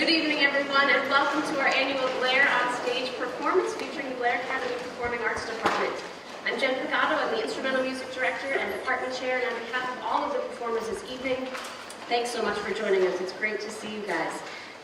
Good evening, everyone, and welcome to our annual Blair on Stage performance featuring the Blair Academy Performing Arts Department. I'm Jen Picado, I'm the Instrumental Music Director and Department Chair, and on behalf of all of the performers this evening, thanks so much for joining us. It's great to see you guys.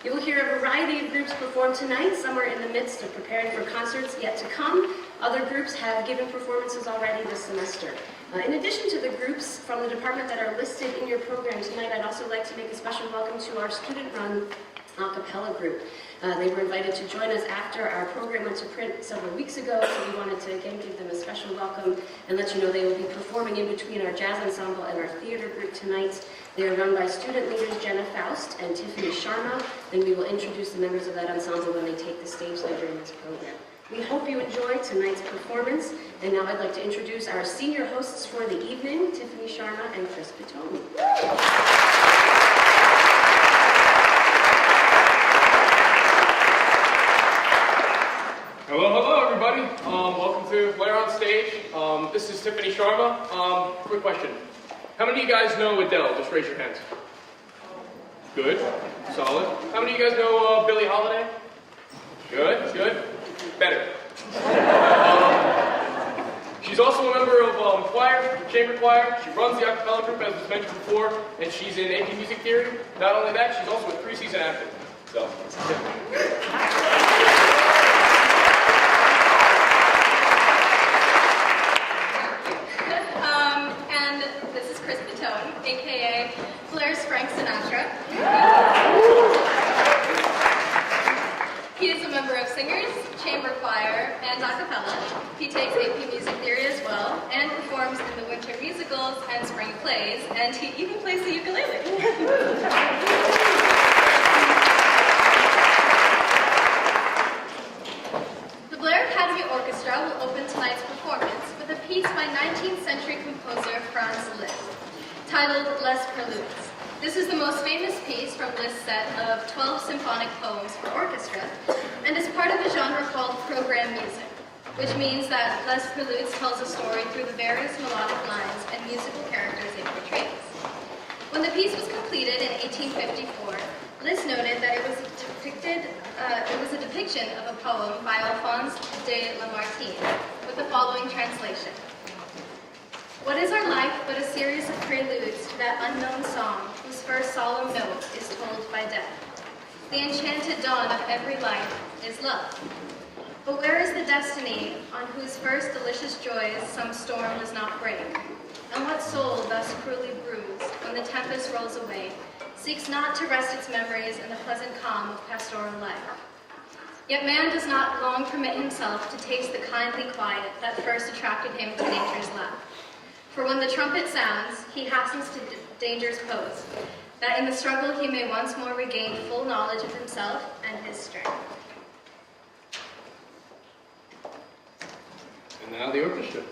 You will hear a variety of groups perform tonight. Some are in the midst of preparing for concerts yet to come. Other groups have given performances already this semester. In addition to the groups from the department that are listed in your program tonight, I'd also like to make a special welcome to our student-run a cappella group. They were invited to join us after our program went to print several weeks ago, so we wanted to again give them a special welcome and let you know they will be performing in between our jazz ensemble and our theater group tonight. They are run by student leaders Jenna Faust and Tiffany Sharma, and we will introduce the members of that ensemble when they take the stage later in this program. We hope you enjoy tonight's performance, and now I'd like to introduce our senior hosts for the evening, Tiffany Sharma and Chris Pitone. Hello everybody. Welcome to Blair on Stage. This is Tiffany Sharma. Quick question. How many of you guys know Adele? Just raise your hands. Good. Solid. How many of you guys know Billie Holiday? Good. Good. Better. She's also a member of choir, chamber choir. She runs the a cappella group, as was mentioned before, and she's in AP Music Theory. Not only that, she's also a 3-season actor. So, And this is Chris Pitone, aka Blair's Frank Sinatra. He is a member of Singers, Chamber Choir, and a cappella. He takes AP Music Theory as well, and performs in the winter musicals and spring plays, and he even plays the ukulele. The Blair Academy Orchestra will open tonight's performance with a piece by 19th century composer Franz Liszt, titled Les Preludes. This is the most famous piece from Liszt's set of 12 symphonic poems for orchestra, and is part of a genre called program music, which means that Les Preludes tells a story through the various melodic lines and musical characters it portrays. When the piece was completed in 1854, Liszt noted that it was a depiction of a poem by Alphonse de Lamartine, with the following translation. What is our life but a series of preludes to that unknown song whose first solemn note is told by death? The enchanted dawn of every life is love. But where is the destiny on whose first delicious joys some storm does not break? And what soul thus cruelly bruised, when the tempest rolls away, seeks not to rest its memories in the pleasant calm of pastoral life? Yet man does not long permit himself to taste the kindly quiet that first attracted him to nature's lap. For when the trumpet sounds, he hastens to danger's pose, that in the struggle he may once more regain full knowledge of himself and his strength. and now the orchestra.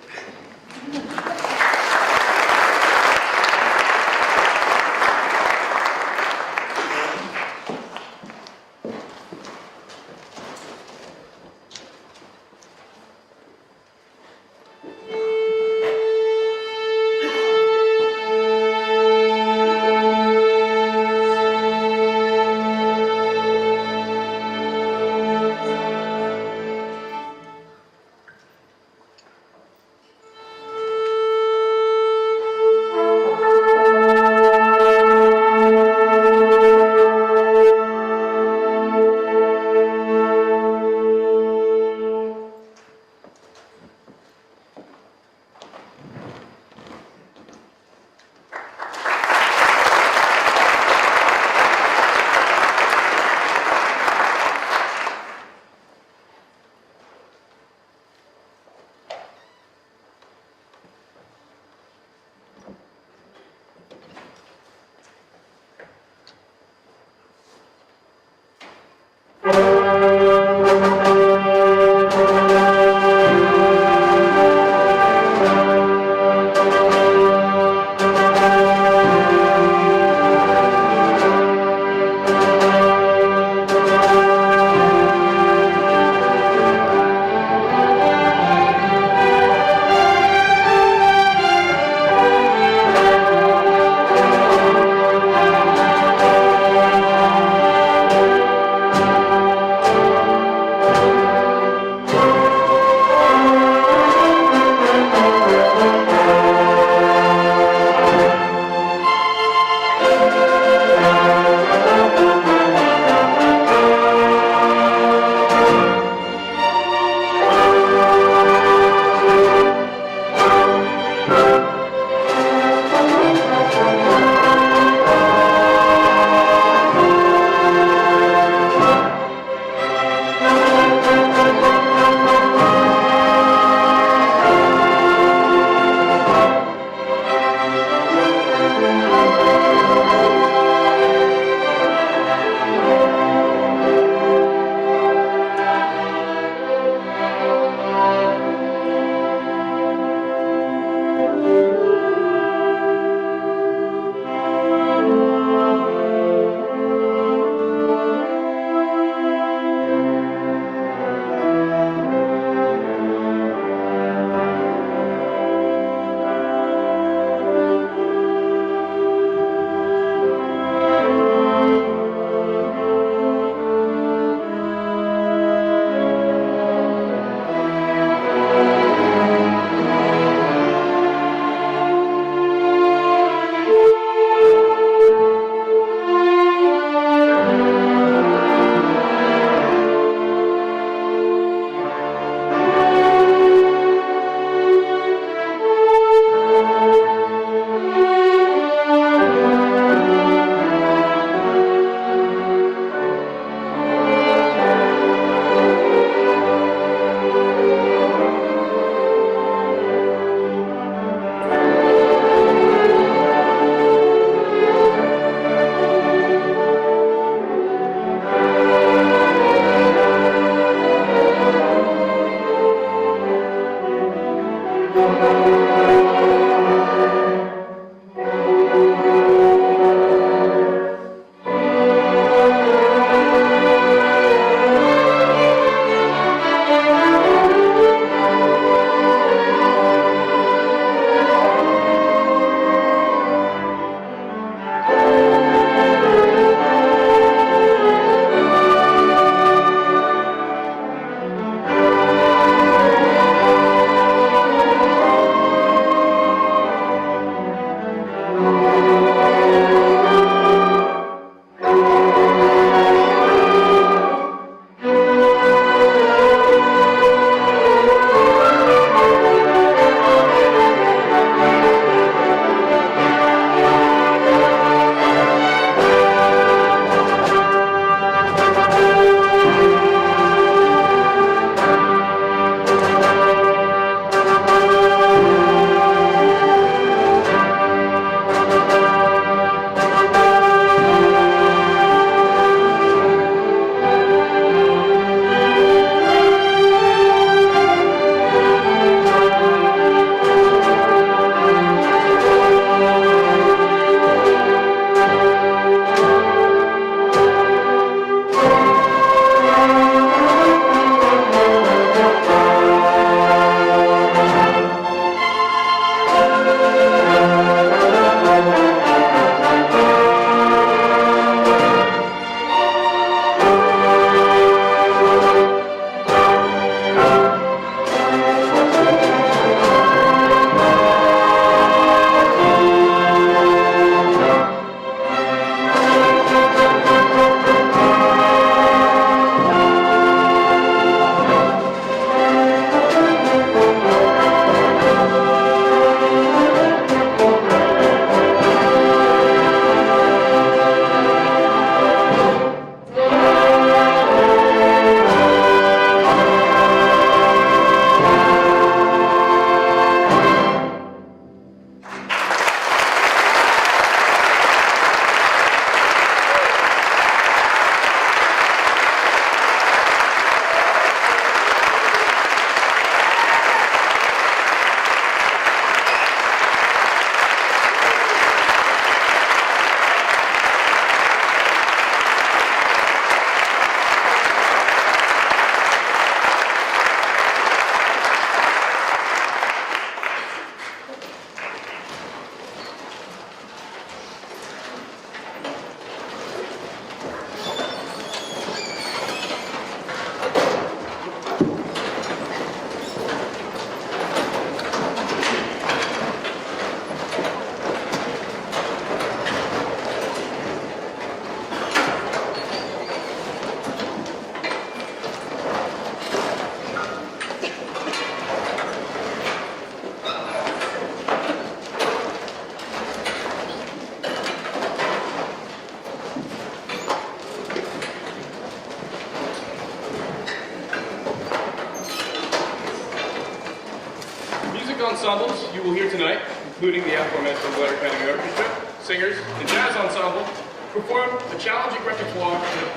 ensembles you will hear tonight, including the aforementioned Blair Academy Orchestra, singers, and jazz ensemble, perform a challenging repertoire in a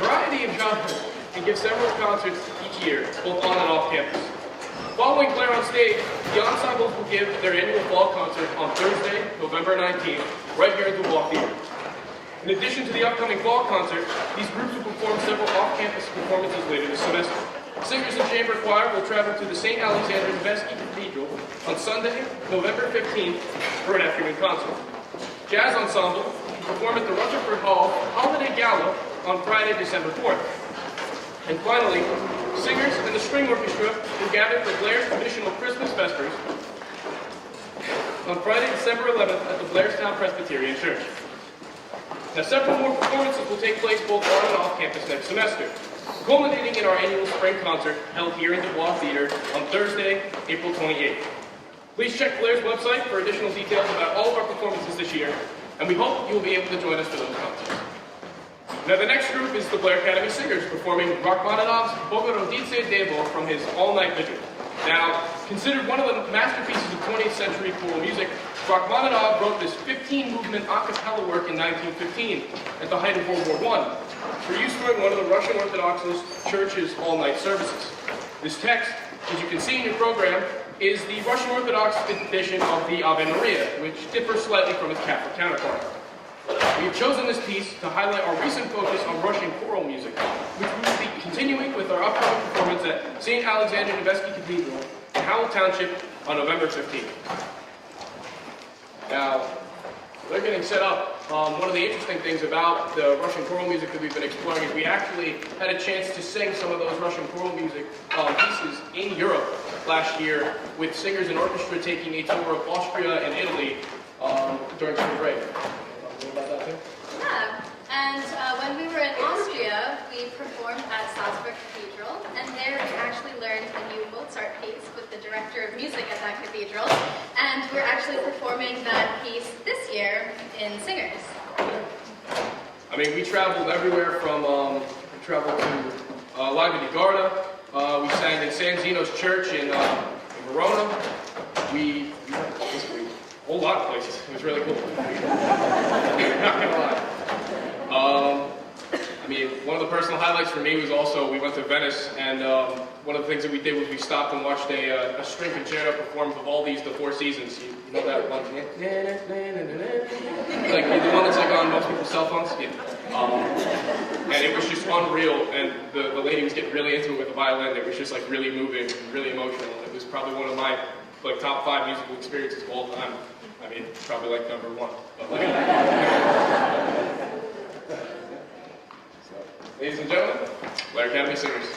variety of genres and give several concerts each year, both on and off campus. Following Blair on stage, the ensembles will give their annual fall concert on Thursday, November 19th, right here at the Wall Theater. In addition to the upcoming fall concert, these groups will perform several off-campus performances later this semester. Singers and chamber choir will travel to the St. Alexander Nevsky Cathedral on Sunday, November 15th for an afternoon concert. Jazz ensemble will perform at the Rutherford Hall Holiday Gala on Friday, December 4th. And finally, singers and the string orchestra will gather for Blair's traditional Christmas Vespers on Friday, December 11th at the Blairstown Presbyterian Church. Now, several more performances will take place both on and off campus next semester, culminating in our annual spring concert held here in the Wall Theater on Thursday, April 28th. Please check Blair's website for additional details about all of our performances this year, and we hope you will be able to join us for those concerts. Now, the next group is the Blair Academy Singers performing Rachmaninoff's Bogorodice Devo from his All-Night Vigil. Now, considered one of the masterpieces of 20th century choral music, Rachmaninoff wrote this 15-movement a cappella work in 1915 at the height of World War I for use during one of the Russian Orthodox Church's all-night services. This text, as you can see in your program, is the Russian Orthodox edition of the Ave Maria, which differs slightly from its Catholic counterpart. We have chosen this piece to highlight our recent focus on Russian choral music, which we will be continuing with our upcoming performance at St. Alexander Nevsky Cathedral in Howell Township on November 15th. Now, they're getting set up. One of the interesting things about the Russian choral music that we've been exploring is we actually had a chance to sing some of those Russian choral music pieces in Europe last year with singers and orchestra taking a tour of Austria and Italy during spring break. About that too? Yeah, and when we were in Austria, we performed at Salzburg Cathedral, and there we actually learned a new Mozart piece with the director of music at that cathedral, and we're actually performing that piece this year in Singers. I mean, we traveled everywhere from, we traveled to Lago di Garda, we sang in San Zeno's Church in Verona, we a whole lot of places. It was really cool. Not gonna lie. I mean, one of the personal highlights for me was also we went to Venice, and one of the things that we did was we stopped and watched a string concerto performed of all these the Four Seasons. You know that one? Like the one that's like on most people's cell phones. Yeah. And it was just unreal, and the lady was getting really into it with the violin. It was just like really moving, really emotional. It was probably one of my like top 5 musical experiences of all time. I mean, probably like number 1. But like, so, ladies and gentlemen, Blair Academy Singers.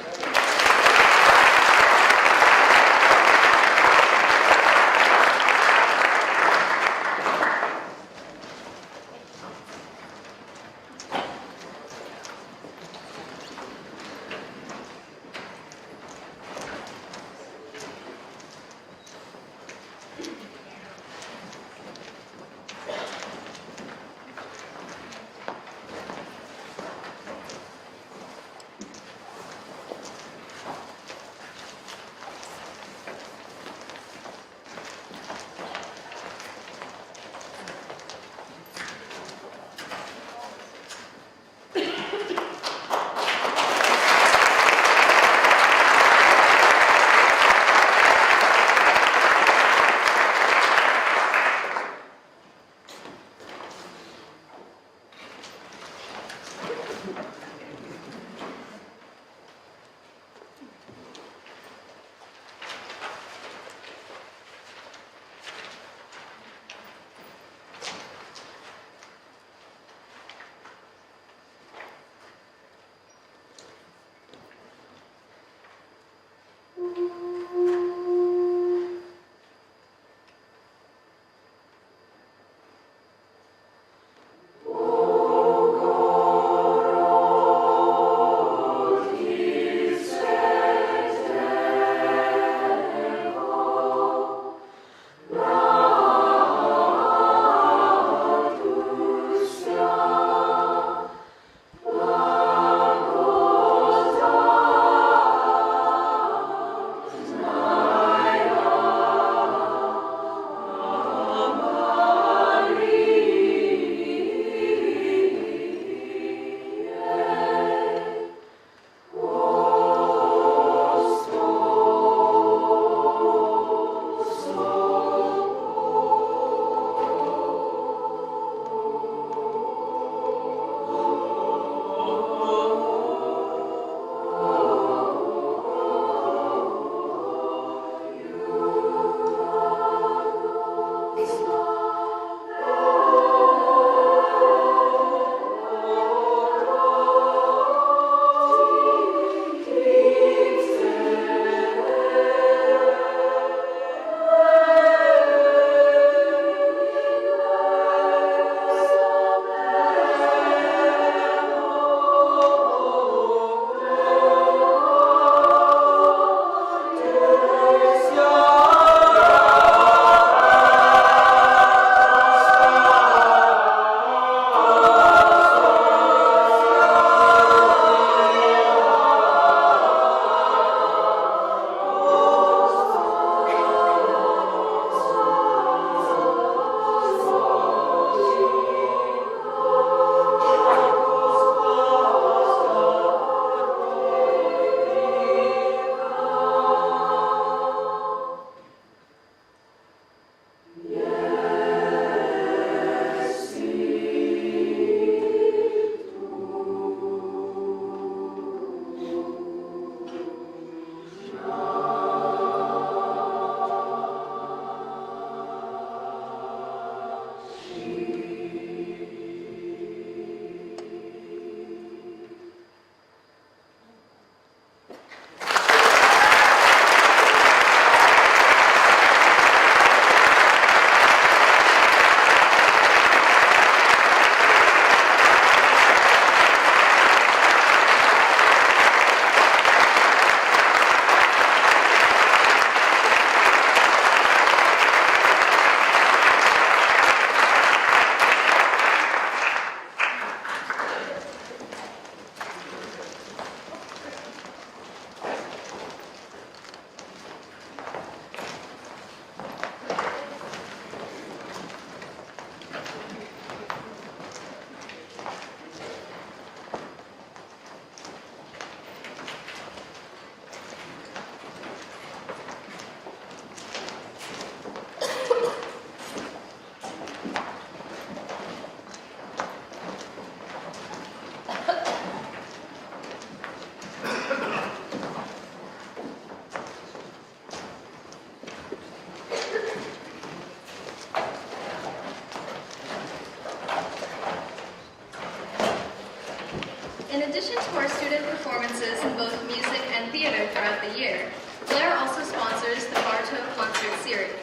In addition to our student performances in both music and theater throughout the year, Blair also sponsors the Bartow Concert Series.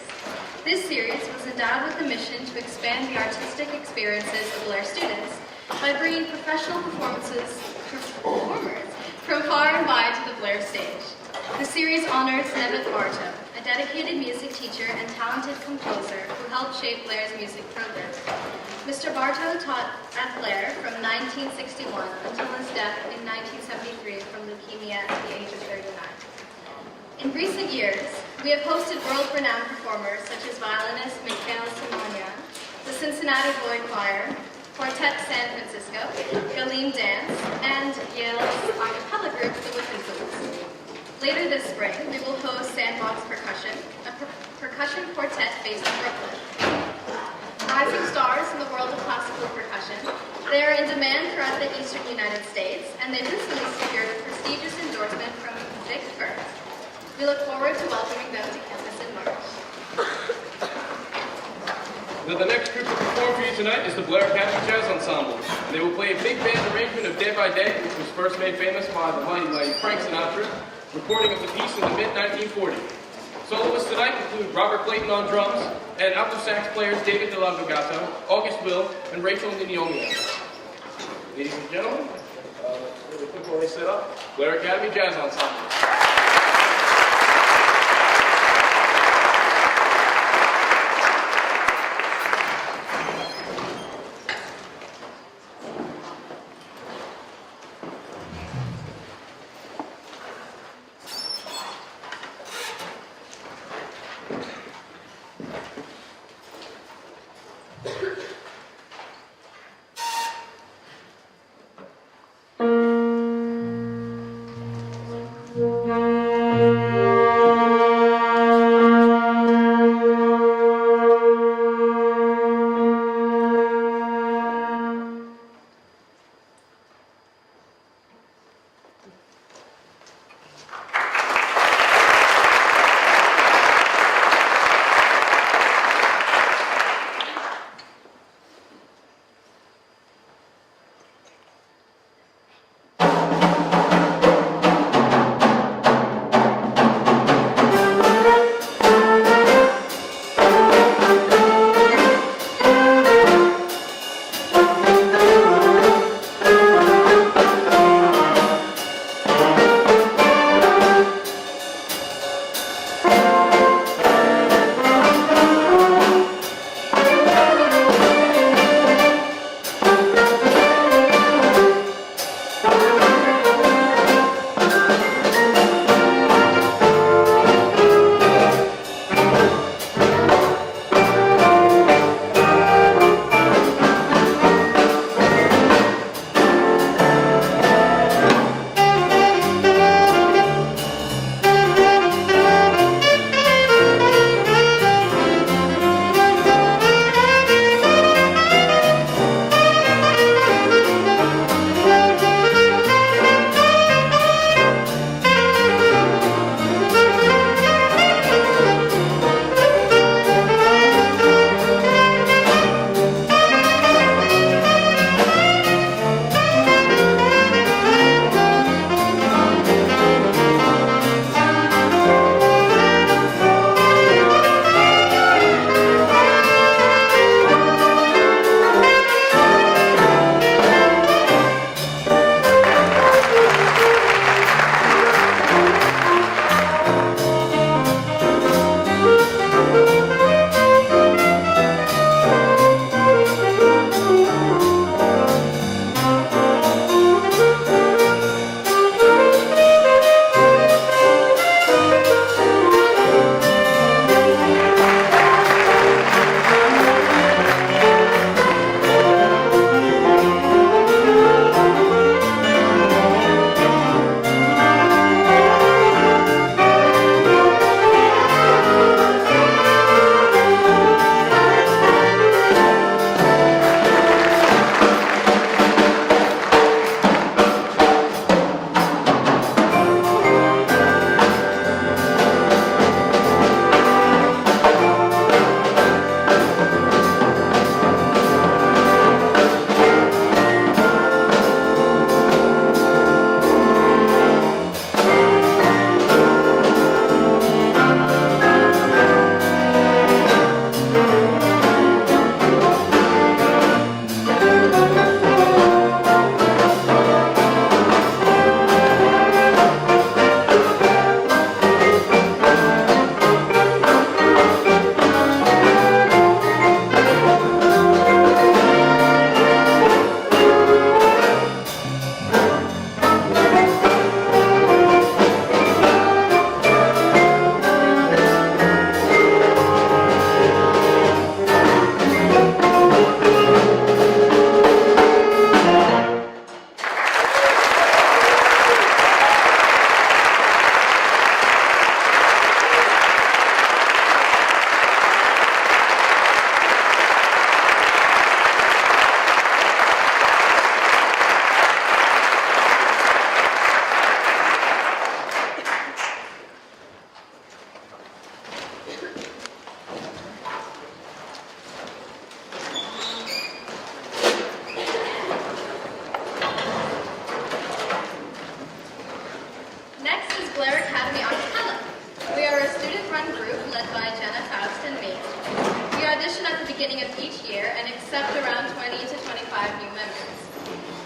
This series was endowed with the mission to expand the artistic experiences of Blair students by bringing professional performers from far and wide to the Blair stage. The series honors Neville Bartow, a dedicated music teacher and talented composer who helped shape Blair's music program. Mr. Bartow taught at Blair from 1961 until his death in 1973 from leukemia at the age of 39. In recent years, we have hosted world-renowned performers such as violinist Mikhail Simonyan, the Cincinnati Boy Choir, Quartet San Francisco, Galim Dance, and Yale's a cappella group, the Whippensons. Later this spring, we will host Sandbox Percussion, a percussion quartet based in Brooklyn. Rising stars in the world of classical percussion, they are in demand throughout the eastern United States, and they recently secured a prestigious endorsement from Vic Firth. We look forward to welcoming them to campus in March. Now, the next group to perform for you tonight is the Blair Academy Jazz Ensemble. They will play a big band arrangement of Day by Day, which was first made famous by the mighty Frank Sinatra, recording of the piece in the mid-1940s. Soloists tonight include Robert Clayton on drums and alto sax players David DeLagogato, August Will, and Rachel Ninyomia. Ladies and gentlemen, really quick while they set up, Blair Academy Jazz Ensemble. Thank you.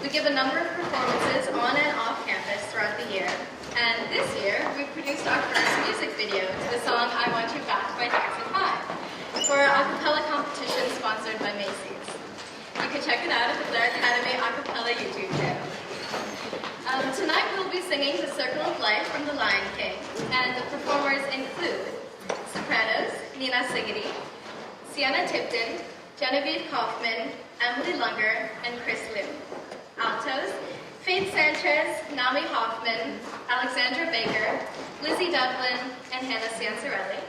We give a number of performances on and off campus throughout the year, and this year we produced our first music video to the song I Want You Back by Jackson 5 for our a cappella competition sponsored by Macy's. You can check it out at the Blair Academy a cappella YouTube channel. Tonight we'll be singing The Circle of Life from The Lion King, and the performers include sopranos, Nina Sigety, Sienna Tipton, Genevieve Kaufman, Emily Lunger, and Chris Liu. Altos, Faith Sanchez, Nami Hoffman, Alexandra Baker, Lizzie Dublin, and Hannah Sansarelli.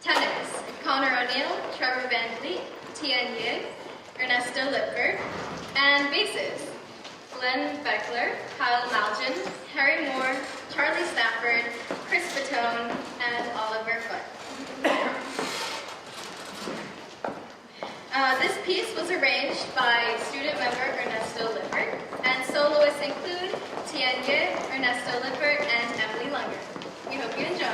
Tenors, Connor O'Neill, Trevor Van Vliet, Tian Yin, Ernesto Lipford. And basses, Glenn Beckler, Kyle Malgin, Harry Moore, Charlie Stafford, Chris Fatone, and Oliver Foote. This piece was arranged by student member Ernesto Lippert, and soloists include Tian Ye, Ernesto Lippert, and Emily Lunger. We hope you enjoy.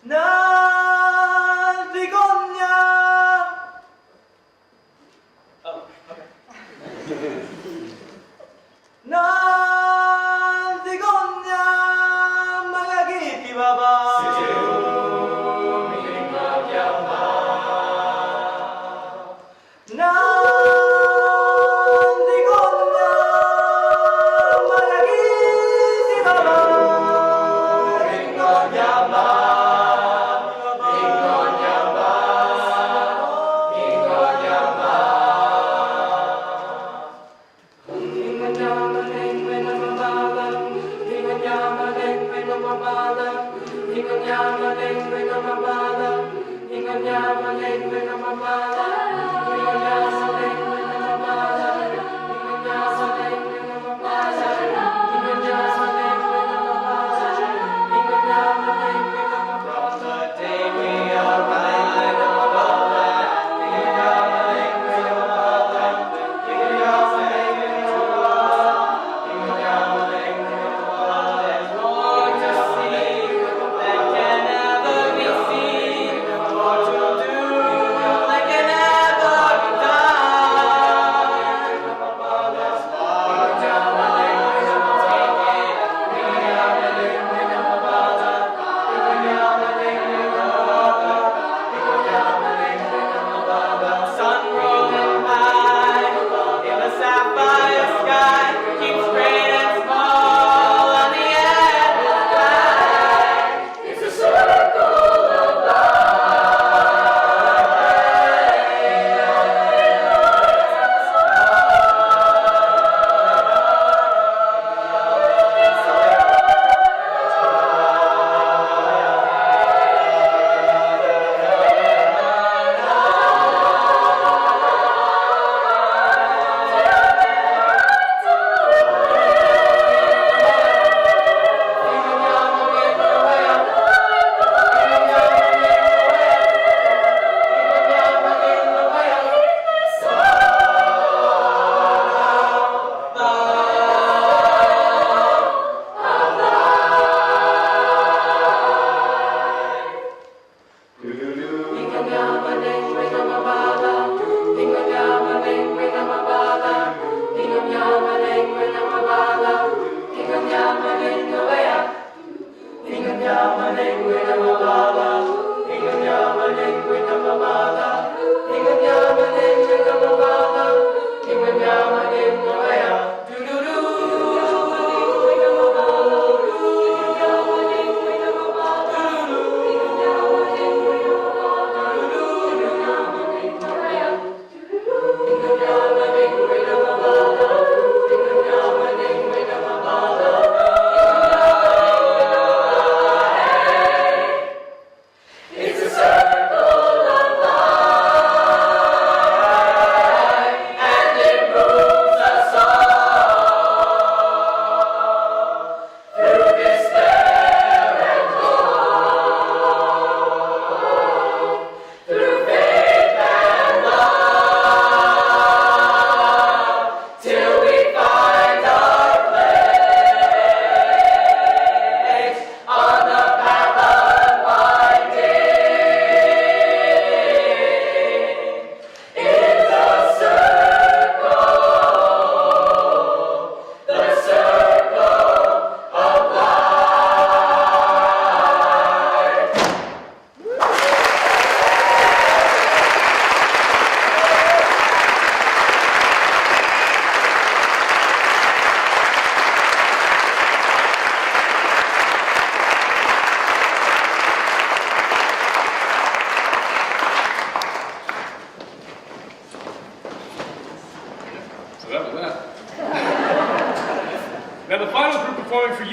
난 비곤냐. Oh, okay. 난 비곤냐. magagi pibaba. Like an ever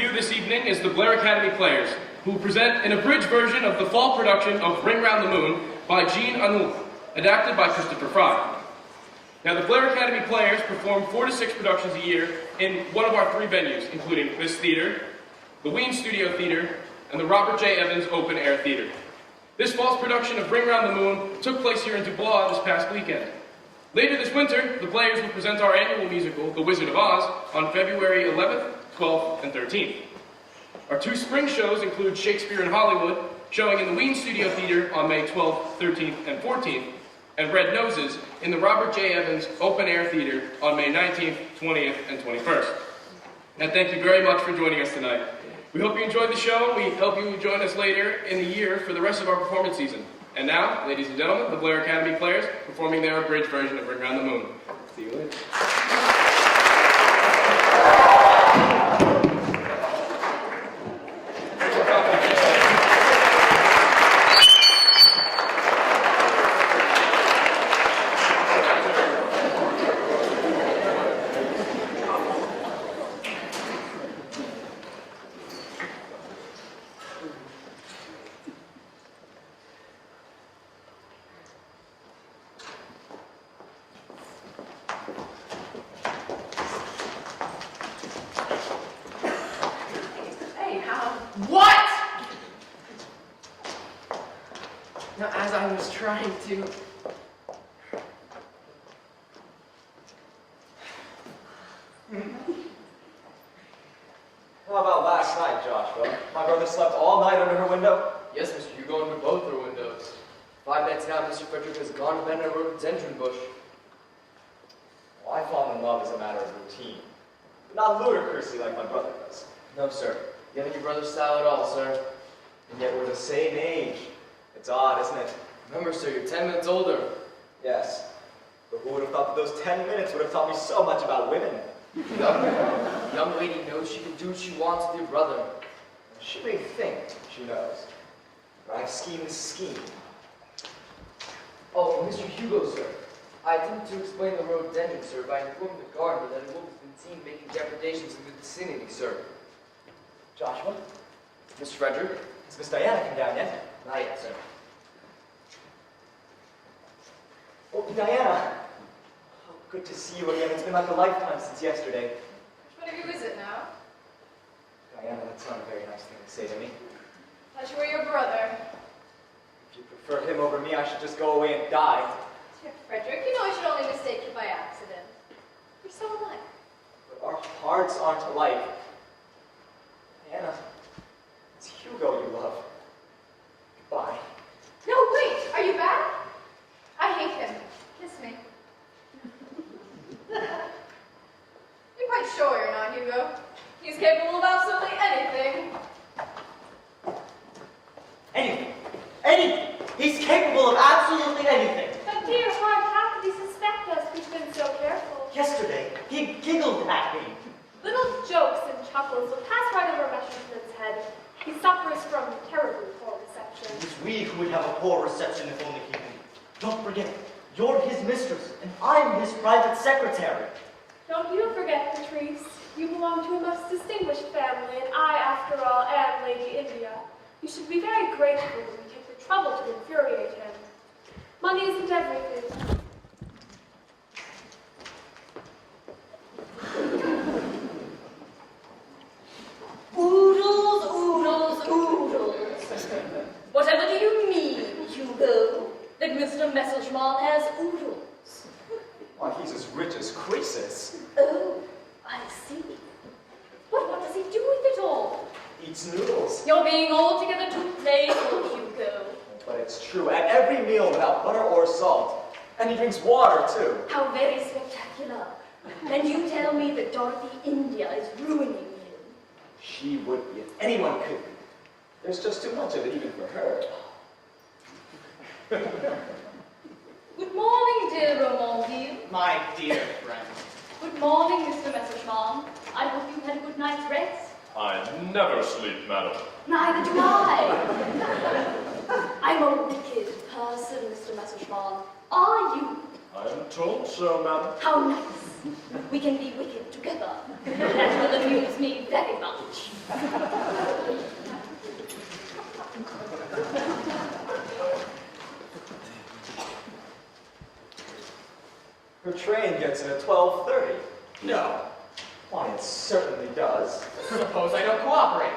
here this evening is the Blair Academy Players, who present an abridged version of the fall production of Ring Round the Moon by Jean Anouilh, adapted by Christopher Fry. Now, the Blair Academy Players perform 4 to 6 productions a year in one of our 3 venues, including this theater, the Ween Studio Theater, and the Robert J. Evans Open Air Theater. This fall's production of Ring Round the Moon took place here in Dubois this past weekend. Later this winter, the Players will present our annual musical, The Wizard of Oz, on February 11th, 12th, and 13th. Our 2 spring shows include Shakespeare in Hollywood, showing in the Ween Studio Theater on May 12th, 13th, and 14th, and Red Noses in the Robert J. Evans Open Air Theater on May 19th, 20th, and 21st. And thank you very much for joining us tonight. We hope you enjoyed the show. We hope you will join us later in the year for the rest of our performance season. And now, ladies and gentlemen, the Blair Academy Players performing their abridged version of Ring Round the Moon. See you later. What? Now, as I was trying to... How about last night, Joshua? My brother slept all night under her window. Yes, Mr. Hugo, under both our windows. 5 nights now, Mr. Frederick has gone to bed in a rhododendron bush. Well, I fall in love as a matter of routine, but not ludicrously like my brother does. No, sir. You haven't your brother's style at all, sir. And yet we're the same age. It's odd, isn't it? Remember, sir, you're 10 minutes older. Yes. But who would have thought that those 10 minutes would have taught me so much about women? Young lady knows she can do what she wants with your brother. She may think she knows, but I've schemed this scheme. Oh, Mr. Hugo, sir. I attempted to explain the rhododendron, sir, by informing the gardener that a wolf has been seen making depredations in the vicinity, sir. Joshua? Mr. Frederick? Has Miss Diana come down yet? Not yet, sir. Oh, Diana! Oh, good to see you again. It's been like a lifetime since yesterday. Which one of you is it now? Diana, that's not a very nice thing to say to me. Thought you were your brother. If you prefer him over me, I should just go away and die. Dear Frederick, you know I should only mistake you by accident. You're so alike. But our hearts aren't alike. Diana, it's Hugo you love. Goodbye. No, wait! Are you back? I hate him. Kiss me. You're quite sure you're not, Hugo? He's capable of absolutely anything. Anything. Anything. He's capable of absolutely anything. But dear heart, how could he suspect us? We've been so careful. Yesterday, he giggled at me. Little jokes and chuckles will pass right over Messerschmitt's head. He suffers from terribly poor reception. It was we who would have a poor reception if only he knew. Don't forget, you're his mistress, and I'm his private secretary. Don't you forget, Patrice. You belong to a most distinguished family, and I, after all, am Lady India. You should be very grateful that we take the trouble to infuriate him. Money isn't everything. Oodles, oodles, oodles. Whatever do you mean, Hugo? That Mr. Messerschmitt has oodles? Why, he's as rich as Croesus. Oh, I see. But what does he do with it all? Eats noodles. You're being altogether too playful, Hugo. But it's true. At every meal without butter or salt. And he drinks water, too. How very spectacular. And you tell me that Dorothy India is ruining him. She would be if anyone could be. There's just too much of it even for her. Good morning, dear Romandy. My dear friend. Good morning, Mr. Messerschmitt. I hope you had a good night's rest. I never sleep, madam. Neither do I. I'm a wicked person, Mr. Messerschmitt. Are you? I am told so, madam. How nice. We can be wicked together. That will amuse me very much. Her train gets in at 12:30. No. Why, it certainly does. Suppose I don't cooperate.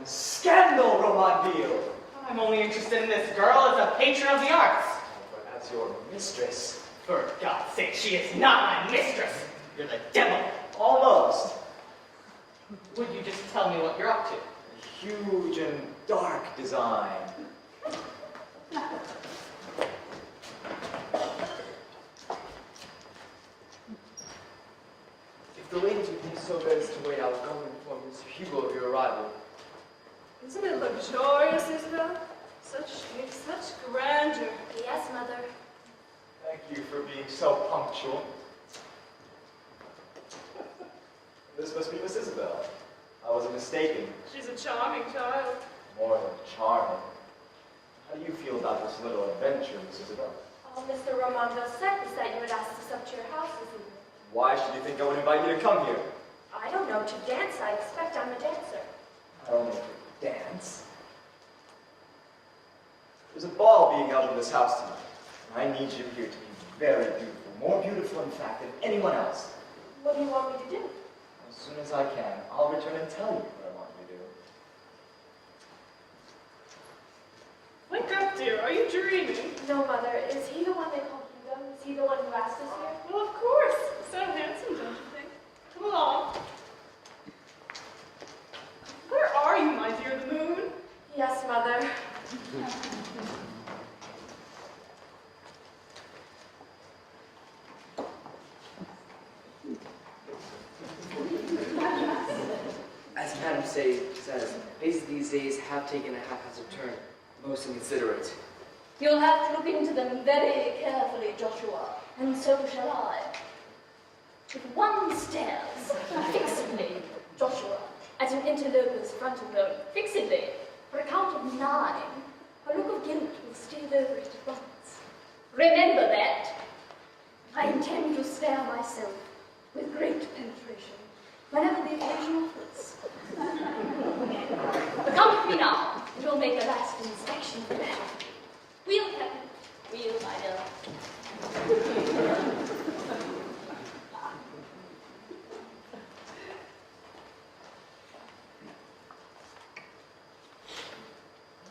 Scandal, Romanville! I'm only interested in this girl as a patron of the arts. But as your mistress. For God's sake, she is not my mistress. You're the devil. Almost. Would you just tell me what you're up to? A huge and dark design. If the ladies would be so good as to wait, I will go and inform Mr. Hugo of your arrival. Isn't it luxurious, Isabel? Such taste, such grandeur. Yes, Mother. Thank you for being so punctual. This must be Miss Isabel. I wasn't mistaken. She's a charming child. More than charming. How do you feel about this little adventure, Miss Isabel? Oh, Mr. Romanville said that you would ask us up to your house this evening. Why should you think I would invite you to come here? I don't know, to dance. I expect I'm a dancer. I don't need to dance. There's a ball being held in this house tonight, and I need you here to be very beautiful. More beautiful, in fact, than anyone else. What do you want me to do? As soon as I can, I'll return and tell you what I want you to do. Wake up, dear. Are you dreaming? No, Mother. Is he the one they call Hugo? Is he the one who asked us here? Well, of course. So handsome, don't you think? Come along. Where are you, my dear, the moon? Yes, Mother. As Madame says, faces these days have taken a haphazard turn, most inconsiderate. You'll have to look into them very carefully, Joshua, and so shall I. If one stares fixedly, Joshua, at an interloper's frontal bone, fixedly, for a count of 9, a look of guilt will steal over it at once. Remember that. I intend to stare myself with great penetration whenever the occasion offers. But come with me now, and we'll make a last inspection of the matter. Wheel, Captain. Wheel, my dear.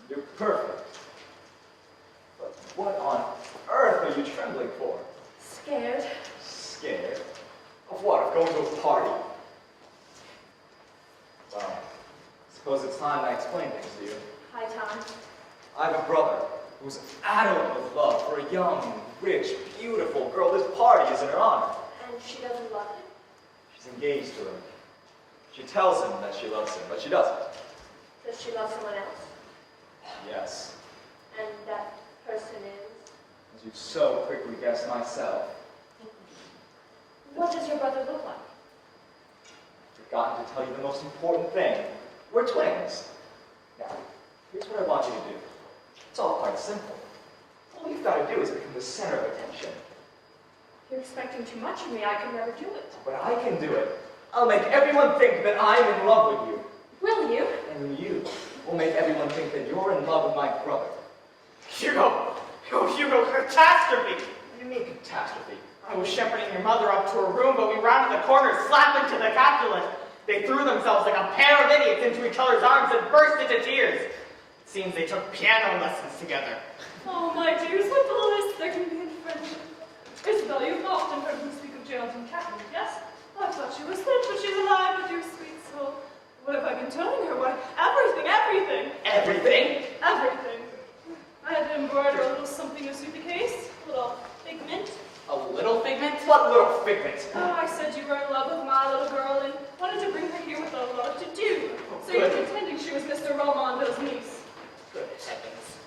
You're perfect. But what on earth are you trembling for? Scared. Scared? Of what? Of going to a party? Well, I suppose it's time I explain things to you. High time. I have a brother who's adamant with love for a young, rich, beautiful girl. This party is in her honor. And she doesn't love him? She's engaged to him. She tells him that she loves him, but she doesn't. Does she love someone else? Yes, And that person is? as you've so quickly guessed myself. What does your brother look like? I've forgotten to tell you the most important thing. We're twins. Now, here's what I want you to do. It's all quite simple. All you've got to do is become the center of attention. You're expecting too much of me. I can never do it. But I can do it. I'll make everyone think that I'm in love with you. Will you? And you will make everyone think that you're in love with my brother. Hugo! Oh, Hugo, catastrophe! What do you mean, catastrophe? I was shepherding your mother up to her room, but we rounded the corner, slapped into the Capulet. They threw themselves like a pair of idiots into each other's arms and burst into tears. It seems they took piano lessons together. Oh, my dears, what bliss there can be in friendship. Isabel, you've often heard me speak of Geraldine Catlin, yes? I thought she was dead, but she's alive, but dear sweet soul. What have I been telling her? What? Everything, everything. Everything? Everything. I had to embroider a little something to suit the case, a little figment. A little figment? What little figment? Oh, I said you were in love with my little girl and wanted to bring her here with a lot to do. So you're pretending she was Mr. Romando's niece. Good heavens.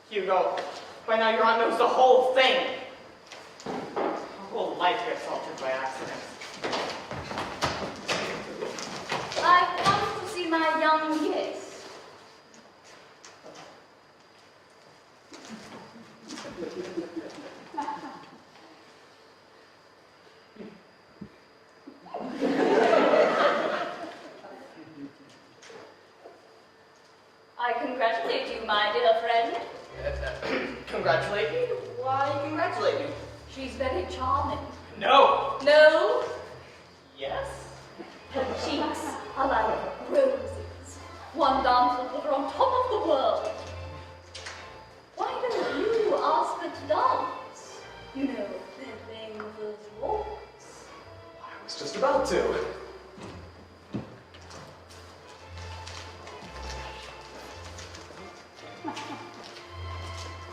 Hugo, by now your aunt knows the whole thing. Her whole life gets altered by accident. I've come to see my young guest. I congratulate you, my dear friend. Congratulate me? Why congratulate me? She's very charming. No. No, Yes. her cheeks are like roses. One dance will put her on top of the world. Why don't you ask her to dance? You know, they're playing the first waltz. I was just about to.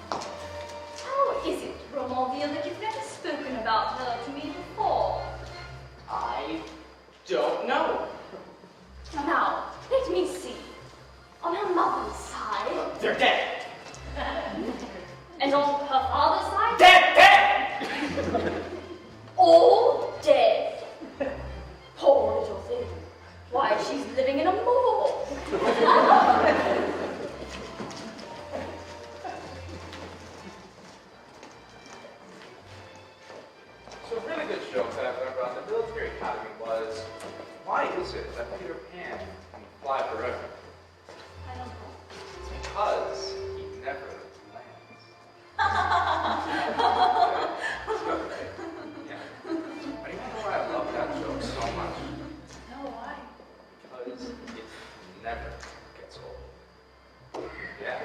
How is it, Romanville, that you've never spoken about her to me before? I don't know. Now, let me see. On her mother's side, They're dead. and on her father's side, Dead! all dead. Poor little thing. Why, she's living in a morgue. So a really good joke that I remember on the military academy was, why is it that Peter Pan can fly forever? I don't know. It's because he never lands. Yeah. But you know why I love that joke so much? No, why? Because it never gets old. Yeah.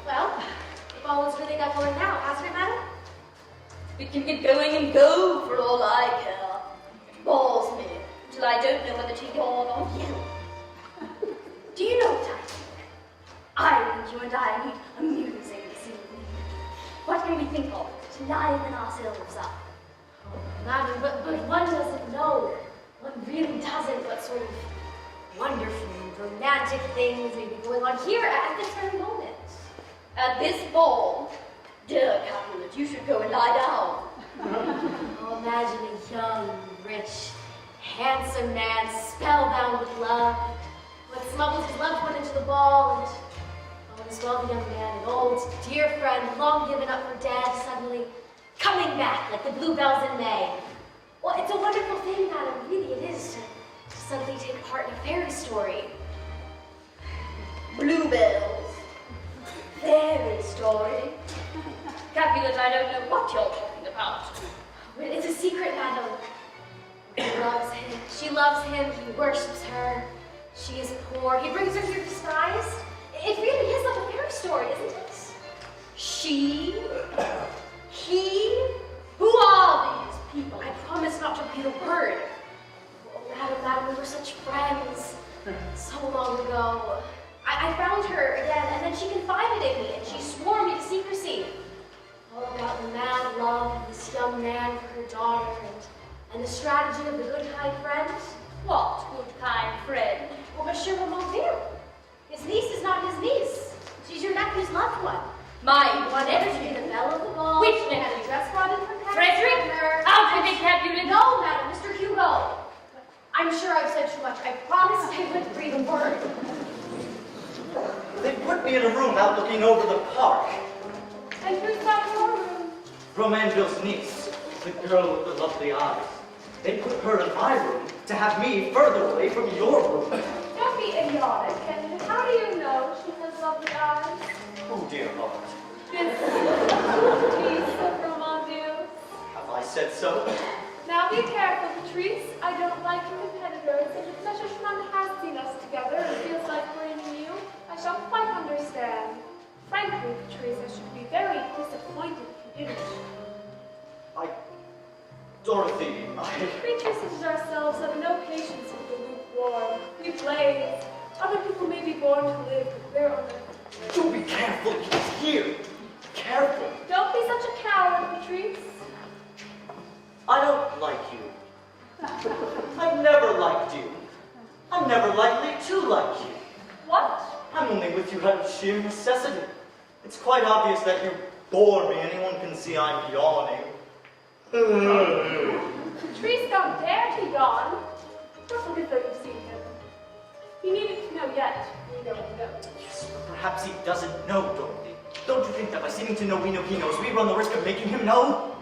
Well, the ball has really got going now, hasn't it, madam? It can get going and go for all I care. It bores me until I don't know whether to yawn or yell. Do you know what I think? I think you and I need amusing this evening. What can we think of to liven ourselves up? Oh, madam, but one doesn't know. One really doesn't what sort of wonderful, romantic things may be going on here at this very moment. At this ball, dear Capulet, you should go and lie down. Oh, imagine a young, rich, handsome man spellbound with love, who had smuggled his loved one into the ball, and oh, this wealthy young man, an old, dear friend, long given up for dead, suddenly coming back like the bluebells in May. Well, it's a wonderful thing, madam, really it is, to suddenly take part in a fairy story. Bluebells. Fairy story? Capulet, I don't know what you're talking about. Well, it's a secret, madam. He loves him. She loves him. He worships her. She is poor. He brings her here disguised. It really is like a fairy story, isn't it? She? He? Who are these people? I promise not to repeat a word. Oh, madam, we were such friends so long ago. I found her again, and then she confided in me, and she swore me to secrecy. All about the mad love of this young man for her daughter, and the strategy of the good, kind friend. What good kind friend? Well, Monsieur Romanville. His niece is not his niece. She's your nephew's loved one. My One energy, the belle of the ball. Which She had nephew? a dress brought in from Paris. Frederick? for her. How could they have you in? No, madam, Mr. Hugo. I'm sure I've said too much. I promised I wouldn't breathe a word. They put me in a room out looking over the park. And who's that in your room? Romanville's niece, the girl with the lovely eyes. They put her in my room to have me further away from your room. Don't be idiotic. And how do you know she has lovely eyes? Oh, dear heart. This piece of Romanville. Have I said so? Now be careful, Patrice. I don't like your competitors, and if Monsieur Schmann has seen us together and feels like blaming you, I shall quite understand. Frankly, Patrice, I should be very disappointed if you didn't. Dorothy, We two such as ourselves have no patience with the lukewarm. We blaze. Other people may be born to live, but we're on earth. Do be careful, he's here. Careful. Don't be such a coward, Patrice. I don't like you. I've never liked you. I'm never likely to like you. What? I'm only with you out of sheer necessity. It's quite obvious that you bore me. Anyone can see I'm yawning. Patrice, don't dare to yawn. Don't look as though you've seen him. He needed to Perhaps he doesn't know, Dorothy. Don't you think that by seeming to know we know he knows, we run the risk of making him know?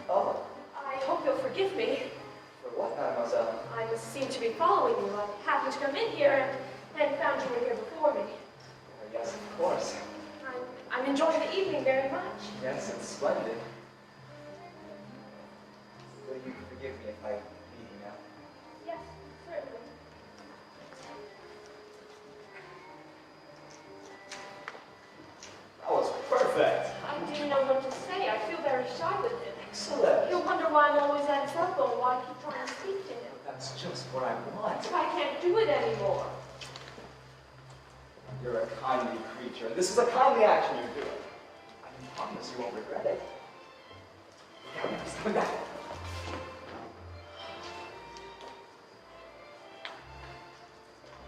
Oh, I hope you'll forgive me. for what, mademoiselle? I seem to be following you. I happened to come in here and found you were here before me. Yes, of course. I'm enjoying the evening very much. Yes, it's splendid. Will you forgive me if I leave you now? Yes, certainly. That was perfect. I didn't know what to say. I feel very shy with him. Excellent. He'll wonder why I'm always at his elbow and why I keep trying to speak to him. That's just what I want. I can't do it anymore. You're a kindly creature, and this is a kindly action you're doing. I can promise you won't regret it. Now, he's coming back.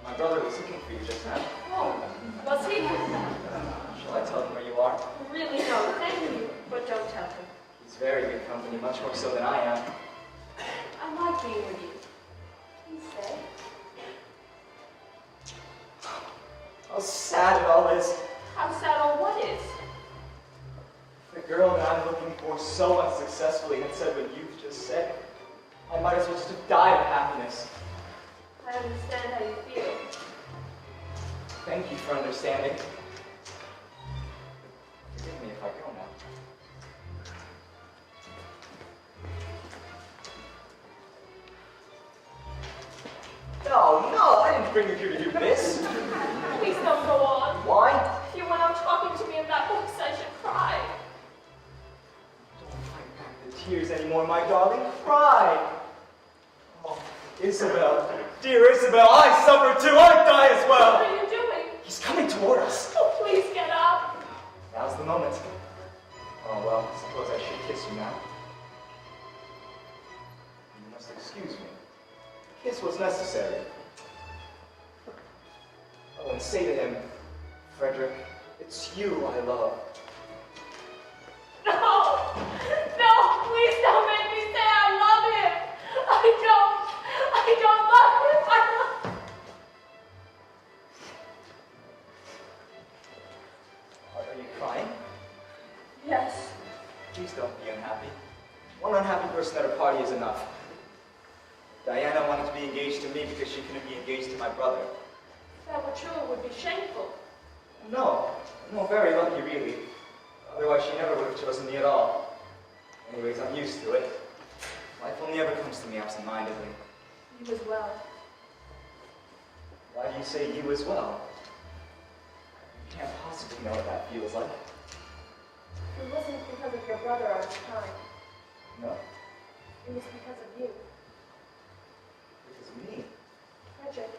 My brother was looking for you just now. Oh, was he? Shall I tell him where you are? Really, no, thank you. But don't tell him. He's very good company, much more so than I am. I like being with you. Please stay. How sad it all is. How sad all what is? The girl that I'm looking for so unsuccessfully had said what you've just said. I might as well just have died of happiness. I understand how you feel. Thank you for understanding. Forgive me if I go now. No, I didn't bring you here to do this. Please don't go on. Why? If you went on talking to me in that voice, I should cry. Don't fight back the tears anymore, my darling. Cry. Oh, Isabel. Dear Isabel, I suffer too. I'd die as What well. are you doing? He's coming toward us. Oh, please get up. Now's the moment. Oh, well, I suppose I should kiss you now. You must excuse me. The kiss was necessary. Oh, and say to him, Frederick, it's you I love. No! No! Please don't make me say I love him! I don't love him! I love... Are you crying? Yes. Please don't be unhappy. One unhappy person at a party is enough. Diana wanted to be engaged to me because she couldn't be engaged to my brother. If that were true, it would be shameful. No, very lucky really. Otherwise she never would have chosen me at all. Anyways, I'm used to it. Life only ever comes to me absent-mindedly. You as well. Why do you say you as well? You can't possibly know what that feels like. It wasn't because of your brother I was crying. No, It was because of you. because of me. Frederick,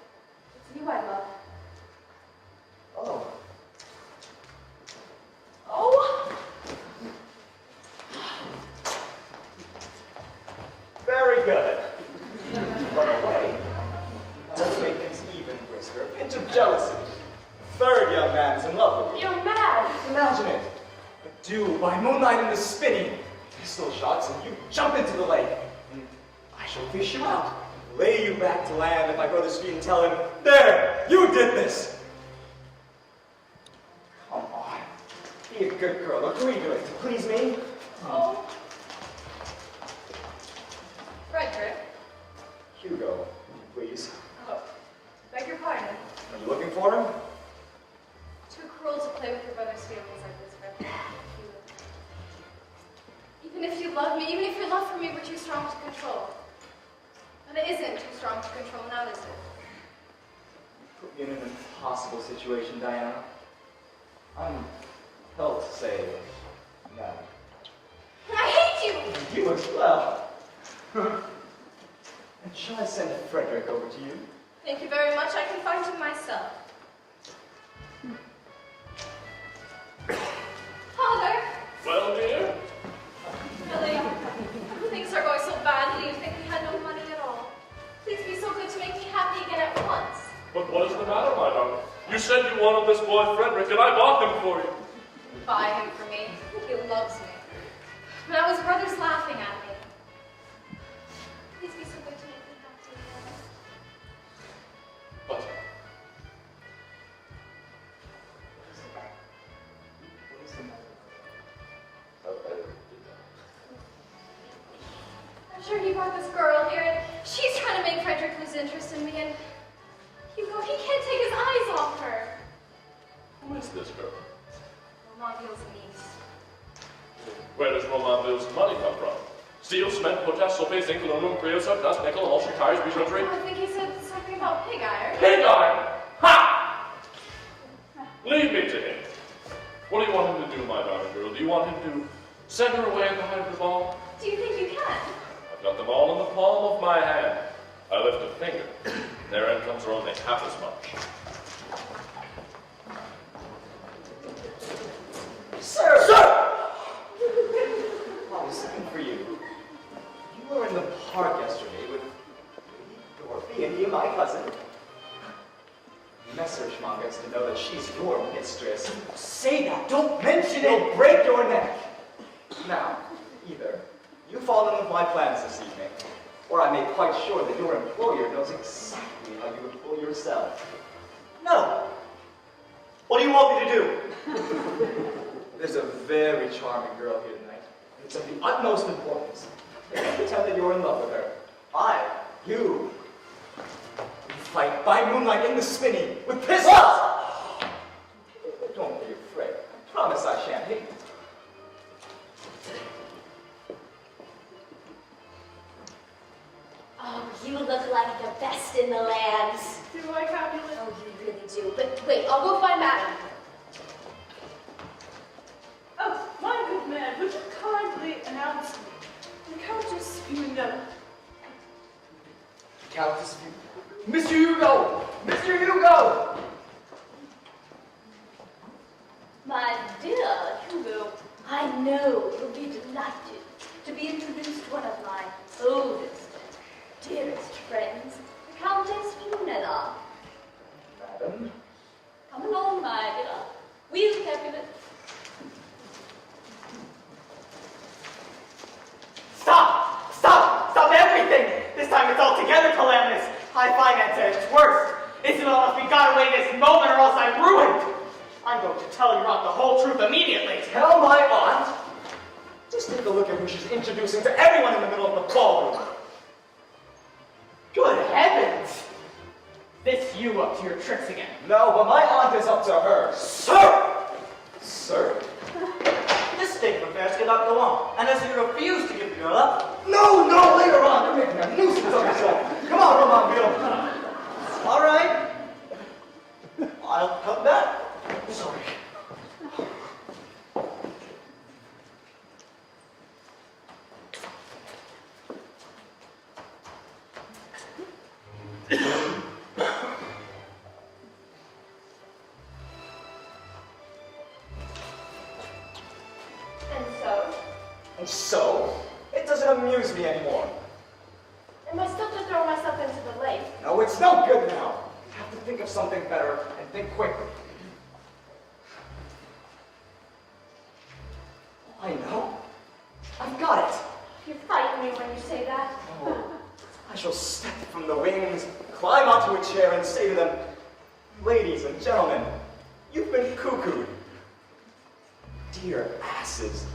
it's you I love. Oh. Oh! Very good. Run away. Let's make things even, Brisker. A pinch of jealousy. A third young man is in love with you. You're mad! Imagine it. A duel by moonlight in the spinney. Pistol shots and you jump into the lake. And I shall fish you out. Lay you back to land at my brother's feet and tell him, there, you did this. Come on. Be a good girl. Agree to it to please me. Oh. Frederick. Hugo, please. Oh, beg your pardon. Are you looking for him? Too cruel to play with your brother's feelings like this, Frederick. Even if you love me, even if your love for me were too strong to control. And it isn't too strong to control now, is it? Put me in an impossible situation, Diana. I'm held to say no. I hate you! You as well. And shall I send Frederick over to you? Thank you very much. I can find him myself. Father! Well, dear? Really? Things are going so badly. You think we had no money at all. Please be so good to make me happy said you wanted this boy Frederick, and I bought him for you. Buy him for me. He loves me. But I was brothers laughing at me. Please be so good to make me happy. But I'm sure he brought this girl here, and she's trying to make Frederick lose interest in me, and Hugo, he can't take his eyes off her. who is this girl? Romanville's niece. Where does Romanville's money come from? Steel, cement, potash, sulfate, zinc, aluminum, creosote, dust, nickel, emulsion, tires, bijouterie. I think he said something about pig iron. Pig iron! Ha! Leave me to him. What do you want him to do, my darling girl? Do you want him to send her away at the height of the ball? Do you think you can? I've got them all in the palm of my hand. I lift a finger. Their incomes are only half as much. Sir! Sir! I was looking for you. You were in the park yesterday with Dorothy and me and my cousin. Messer Schmong gets to know that she's your mistress. Say that. Don't mention it. It'll break your neck. Now, either you fall in with my plans this evening, or I make quite sure that your employer knows exactly how you employ yourself. No. What do you want me to do? There's a very charming girl here tonight. It's of the utmost importance. If you pretend that you're in love with her, you fight by moonlight in the spinney with pistols! Don't be afraid. I promise I shan't hit you. Oh, you look like the best in the land. Do I, Capulet? Oh, you really do. But wait, I'll go find Madame. Oh, my good man, would you kindly announce me? The Countess Fiona. Countess View. Mr. Hugo! Mr. Hugo! My dear Hugo, I know you'll be delighted to be introduced to one of my oldest, dearest friends, the Countess Fiona. Madam? Come along, my dear. We'll Capulet. Stop! Stop! Stop everything! This time it's altogether calamitous. High finance at its worst. Isabel must be got away this moment or else I'm ruined. I'm going to tell your aunt the whole truth immediately. Tell my aunt? Just take a look at who she's introducing to everyone in the middle of the ballroom. Good heavens! This you up to your tricks again. No, but my aunt is up to her. Sir! Sir? This state of affairs cannot go on. And as you refuse to give the girl up, No, later on. You're making a nuisance of yourself. Come on, Romanville. all right. I'll come back. Sorry. And so, it doesn't amuse me anymore. Am I still to throw myself into the lake? No, it's no good now. You have to think of something better and think quickly. I know. I've got it. You frighten me when you say that. Oh, I shall step from the wings, climb onto a chair, and say to them, ladies and gentlemen, you've been cuckooed. Dear asses,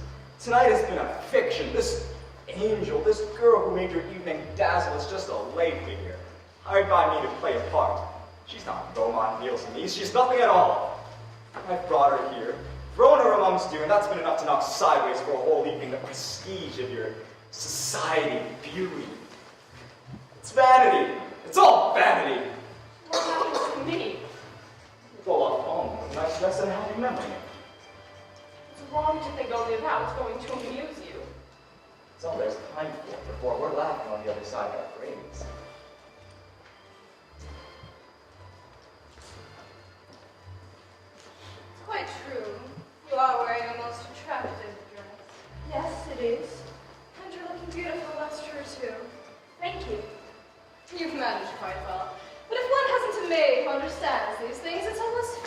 tonight has been a fiction. This angel, this girl who made your evening dazzle is just a lay figure, hired by me to play a part. She's not Romanville's niece, she's nothing at all. I've brought her here, thrown her amongst you, and that's been enough to knock sideways for a whole evening the prestige of your society beauty. It's vanity. It's all vanity. What happens to me? Go off home with a nice rest and a happy memory. It's wrong to think only of how it's going to amuse you. It's all there's time for before we're laughing on the other side of our graves. It's quite true. You are wearing a most attractive dress. Yes, it is. And you're looking beautiful, that's true too. Thank you. You've managed quite well. But if one hasn't a maid who understands these things, it's almost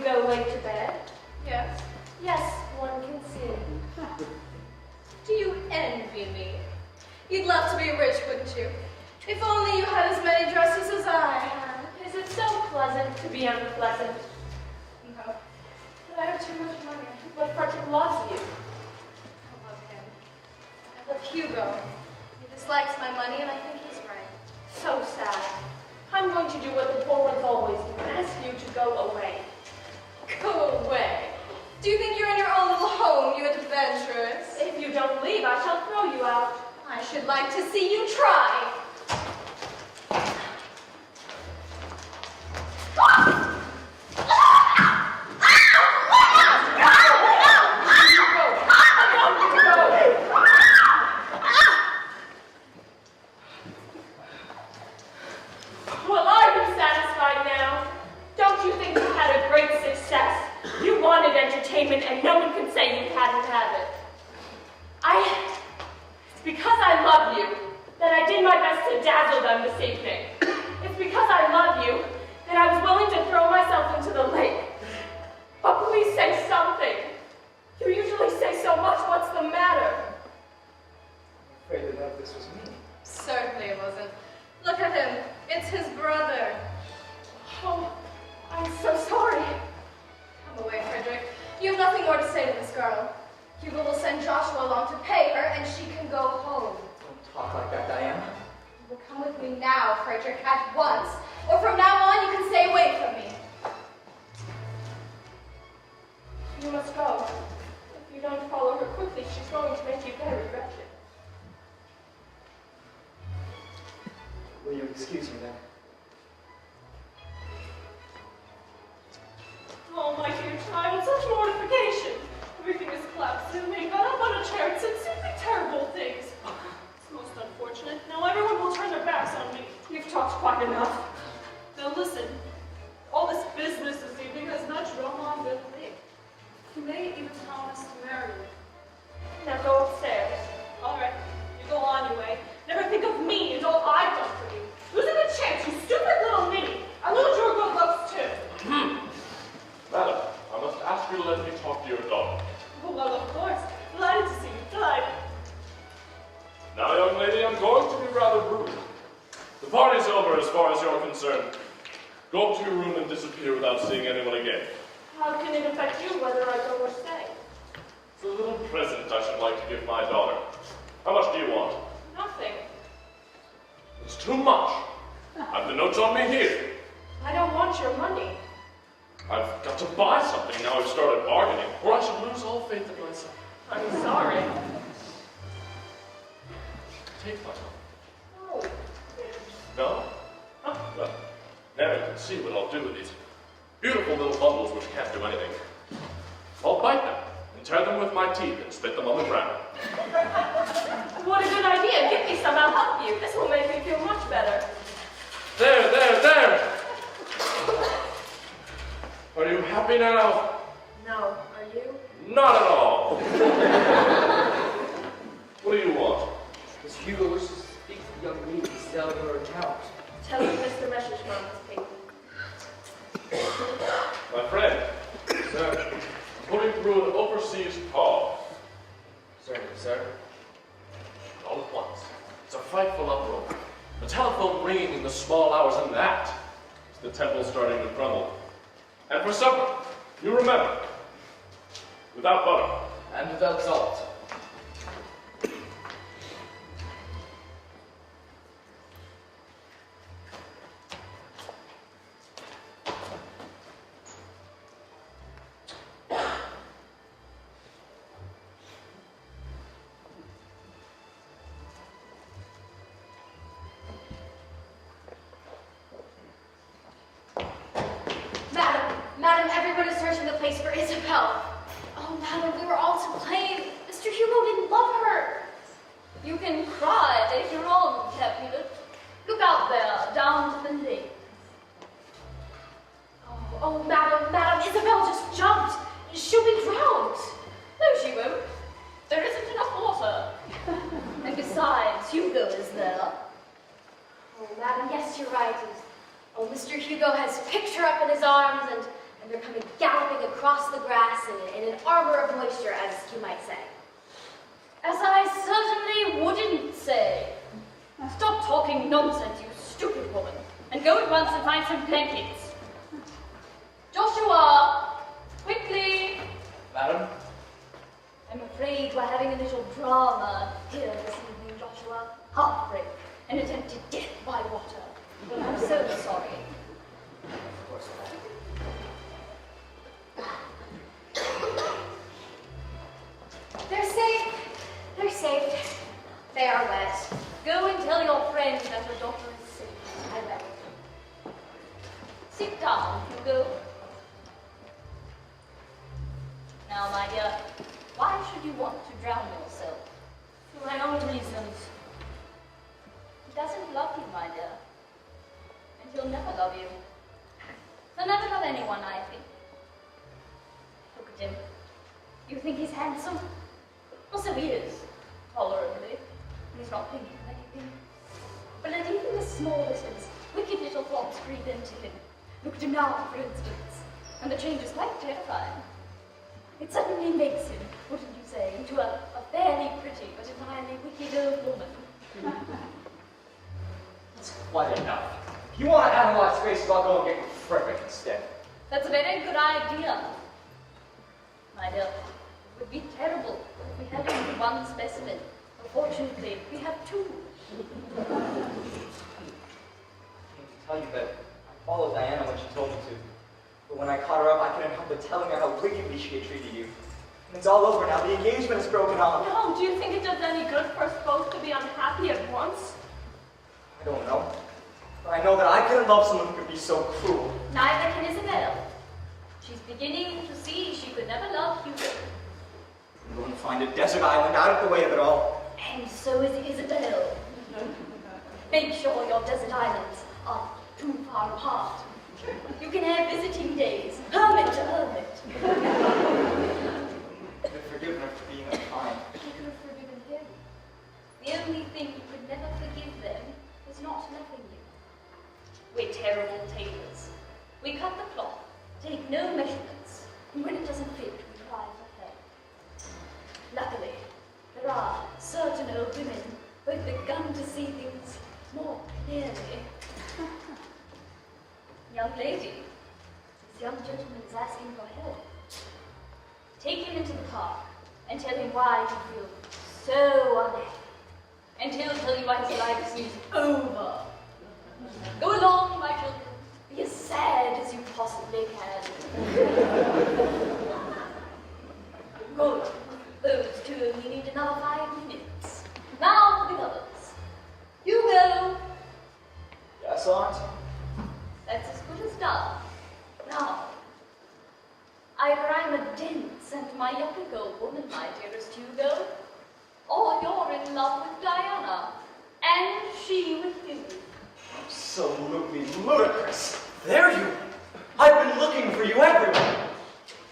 go late to bed? Yes. Yes, one can see. Do you envy me? You'd love to be rich, wouldn't you? If only you had as many dresses as I had. Is it so pleasant to be unpleasant? No. But I have too much money. But Frederick loves you. I love him. I love Hugo. He dislikes my money, and I think he's right. So sad. I'm going to do what the poor ones always do and ask you to go away. Go away. Do you think you're in your own little home, you adventuress? If you don't leave, I shall throw you out. I should like to see you try. Well, are you satisfied now? Don't you think you had a great success? You wanted entertainment and no one could say you hadn't had it. It's because I love you that I did my best to dazzle them this evening. It's because I love you that I was willing to throw myself into the lake. But please say something. You usually say so much. What's the matter? I'm afraid that none of this was me. Certainly it wasn't. Look at him. It's his brother. Oh, I'm so sorry. Come away, Frederick. You have nothing more to say to this girl. Hugo will send Joshua along to pay her, and she can go home. Don't talk like that, Diana. You will come with me now, Frederick, at once. Or from now on, you can stay away from me. You must go. If you don't follow her quickly, she's going to make you very wretched. Will you excuse me then? Oh, my dear child, such mortification. Everything is collapsed in me, got up on a chair and said simply terrible things. It's most unfortunate. Now everyone will turn their backs on me. You've talked quite enough. Now listen, all this business this evening has not drawn on good thing. You may even promise to marry me. Now go upstairs. All right, you go on your way. Never think of me and all I've done for you. Losing the chance, you stupid little ninny. I lose your good looks too. Madam, I must ask you to let me talk to your daughter. Oh, well, of course. Delighted to see you. Delighted. Now, young lady, I'm going to be rather rude. The party's over as far as you're concerned. Go up to your room and disappear without seeing anyone again. How can it affect you whether I go or stay? It's a little present I should like to give my daughter. How much do you want? Nothing. It's too much. I've the notes on me here. I don't want your money. I've got to buy something now I've started bargaining, or I should lose all faith in myself. I'm sorry. Take my money. No. No? Huh? Well, now you can see what I'll do with these beautiful little bundles which can't do anything. I'll bite them and tear them with my teeth and spit them on the ground. What a good idea. Give me some, I'll help you. This will make me feel much better. There, there, there! Are you happy now? No. Are you? Not at all. What do you want? Miss Hugo wishes to speak to the young lady selling her account. Tell him Mr. Messerschmitt is paid. My friend, sir, putting through an overseas call. Certainly, sir. All at once. It's a frightful uproar. The telephone ringing in the small hours, and that is the temple starting to crumble. And for supper, you remember, without butter. And without salt. Madam, everyone is searching the place for Isabel. Oh, madam, we were all to blame. Mr. Hugo didn't love her. You can cry later on, Capulet. Look out there, down to the lake. Oh, madam, Isabel just jumped. She'll be drowned. No, she won't. There isn't enough water. And besides, Hugo is there. Oh, madam, yes, you're right. Oh, Mr. Hugo has picked her up in his arms, and they're coming galloping across the grass in an arbor of moisture, as you might say. As I certainly wouldn't say. Stop talking nonsense, you stupid woman, and go at once and find some blankets. Joshua, quickly! Madam? I'm afraid we're having a little drama here this evening, Joshua. Heartbreak, an attempted death by water. I'm so sorry. Of course, madam. They're safe. They're safe. They are wet. Go and tell your friend that your daughter is safe. I will. Sit down, Hugo. Now, my dear, why should you want to drown yourself? For my own reasons. He doesn't love you, my dear. And he'll never love you. He'll never love anyone, I think. Look at him. You think he's handsome? Well, so he is. Tolerably. He's not thinking of anything. But let even the smallest of his wicked little thoughts creep into him. Look at him now, for instance. And the change is quite terrifying. It suddenly makes him, wouldn't you say, into a fairly pretty but entirely wicked old woman. That's quite enough. If you want to analyze faces, I'll go and get you Frederick instead. That's a very good idea. My dear, it would be terrible if we had only one specimen. Fortunately, we have two. I came to tell you that I followed Diana when she told me to. But when I caught her up, I couldn't help but telling her how wickedly she had treated you. And it's all over now. The engagement is broken off. No, do you think it does any good for us both to be unhappy at once? I don't know. But I know that I couldn't love someone who could be so cruel. Neither can Isabel. She's beginning to see she could never love Hugo. I'm going to find a desert island out of the way of it all. And so is Isabel. Make sure your desert islands are too far apart. You can have visiting days, hermit to hermit. I've forgiven her for being unkind. You could have forgiven him. The only thing you could never forgive them was not loving you. We're terrible tailors. We cut the cloth, take no measurements, and when it doesn't fit, we cry for help. Luckily, there are certain old women who have begun to see things more clearly. Young lady, this young gentleman is asking for help. Take him into the park and tell him why you feel so unhappy. And he'll tell you why his life seems over. Go along, my children. Be as sad as you possibly can. Good. Those two only need another 5 minutes. Now for the others. Hugo! Yes, Aunt? That's as good as done. Now, either I'm a dense and myopic old woman, my dearest Hugo, or you're in love with Diana, and she with you. Absolutely ludicrous. There you are. I've been looking for you everywhere.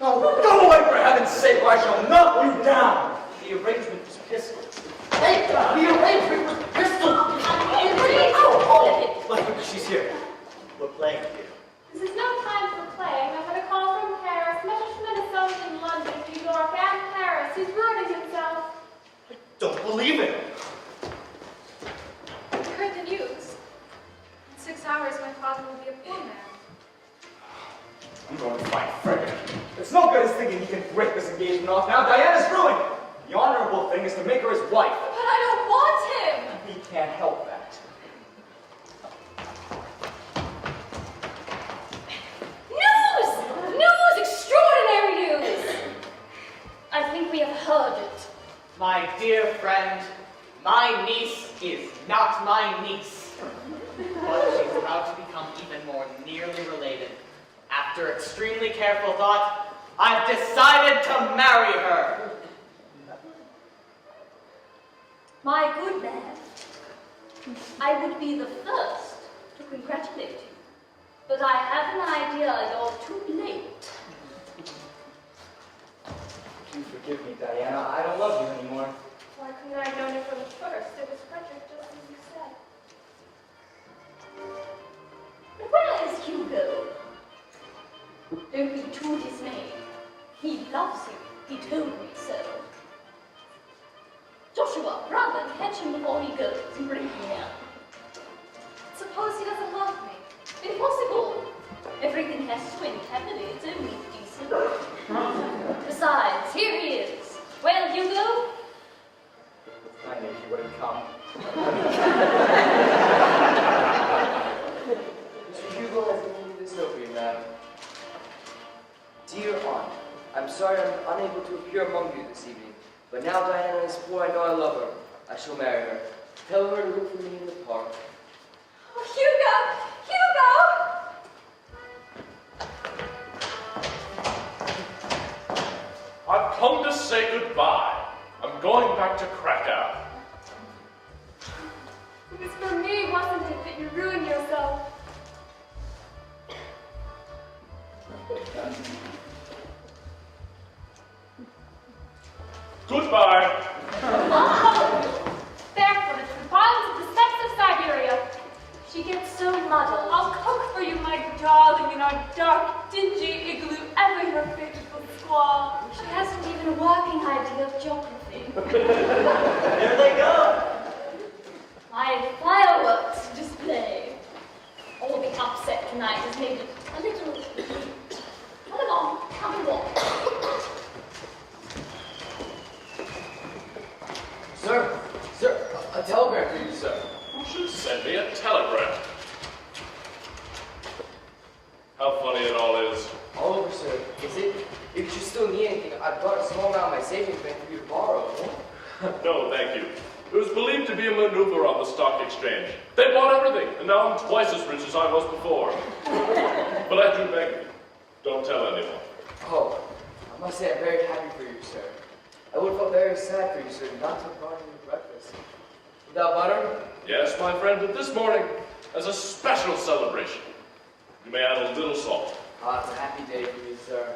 Oh, go away for heaven's sake, or I shall knock you down. The arrangement was pistols. Hey, the arrangement was pistols. Look, she's here. We're playing here. This is no time for playing. I've had a call from Paris. Messerschmitt is selling in London, New York, and Paris. He's ruining himself. I don't believe it. I heard the news. In 6 hours, my father will be a poor man. I'm going to fight Frederick. It's no good as thinking he can break this engagement off now. Diana's ruined. The honorable thing is to make her his wife. But I don't want him! He can't help that. News! News! Extraordinary news! I think we have heard it. My dear friend, my niece is not my niece. But she's about to become even more nearly related. After extremely careful thought, I've decided to marry her. My good man, I would be the first to congratulate you, but I have an idea you're too late. You forgive me, Diana. I don't love you anymore. Why couldn't I have known it from the first? It was Frederick, just as you said. But where is Hugo? Don't be too dismayed. loves you. He told me so. Joshua, run and catch him before he goes and bring him here. Suppose he doesn't love me. Impossible. Everything has to end happily. It's only decent. Besides, here he is. Well, Hugo? I knew she wouldn't come. Mr. Hugo has given me this note for you, ma'am. Dear Aunt, I'm sorry I'm unable to appear among you this evening, but now Diana is poor, I know I love her. I shall marry her. Tell her to look for me in the park. Oh, Hugo! Hugo! I've come to say goodbye. I'm going back to Krakow. It was for me, wasn't it, that you ruined yourself? Goodbye. Barefooted through bonds of the steppes of Siberia. She gets so muddled. I'll cook for you, my darling, in our dark, dingy igloo, ever your faithful squaw. She hasn't even a working idea of geography. There they go. My fireworks display. All the upset tonight has made it a little... Come along, come along. Sir, a telegram for you, sir. Who should send me a telegram? How funny it all is. All over, sir. Is it? If you still need anything, I've got a small amount of my savings bank for you to borrow. No, thank you. It was believed to be a maneuver on the stock exchange. They bought everything, and now I'm twice as rich as I was before. But I do beg you, don't tell anyone. Oh, I must say I'm very happy for you, sir. I would have felt very sad for you, sir, not to have brought you breakfast. Without butter? Yes, my friend, but this morning, as a special celebration, you may add a little salt. Ah, it's a happy day for me, sir.